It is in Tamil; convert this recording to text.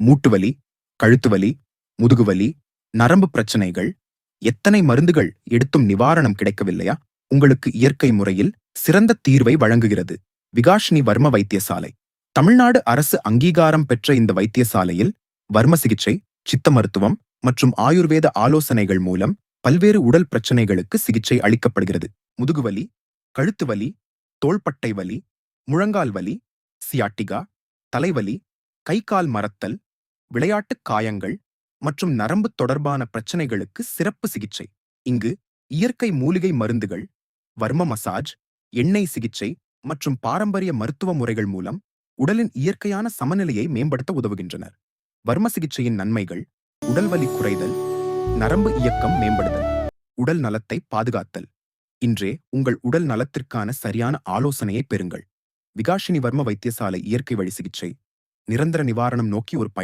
மூட்டு வலி, கழுத்து வலி, முதுகுவலி, நரம்பு பிரச்சனைகள், எத்தனை மருந்துகள் எடுத்தும் நிவாரணம் கிடைக்கவில்லையா? உங்களுக்கு இயற்கை முறையில் சிறந்த தீர்வை வழங்குகிறது விகாஷினி வர்ம வைத்தியசாலை. தமிழ்நாடு அரசு அங்கீகாரம் பெற்ற இந்த வைத்தியசாலையில் வர்ம சிகிச்சை, சித்த மருத்துவம் மற்றும் ஆயுர்வேத ஆலோசனைகள் மூலம் பல்வேறு உடல் பிரச்சனைகளுக்கு சிகிச்சை அளிக்கப்படுகிறது. முதுகுவலி, கழுத்து வலி, தோள்பட்டை வலி, முழங்கால் வலி, சியாட்டிகா, தலைவலி, கை கால் மரத்தல், விளையாட்டுக் காயங்கள் மற்றும் நரம்பு தொடர்பான பிரச்சனைகளுக்கு சிறப்பு சிகிச்சை. இங்கு இயற்கை மூலிகை மருந்துகள், வர்ம மசாஜ், எண்ணெய் சிகிச்சை மற்றும் பாரம்பரிய மருத்துவ முறைகள் மூலம் உடலின் இயற்கையான சமநிலையை மேம்படுத்த உதவுகின்றனர். வர்ம சிகிச்சையின் நன்மைகள்: உடல் வலி குறைதல், நரம்பு இயக்கம் மேம்படுதல், உடல் நலத்தை பாதுகாத்தல். இன்றே உங்கள் உடல் நலத்திற்கான சரியான ஆலோசனையை பெறுங்கள். விகாஷினி வர்ம வைத்தியசாலை இயற்கை வழி சிகிச்சை, நிரந்தர நிவாரணம் நோக்கி ஒரு பயணம்.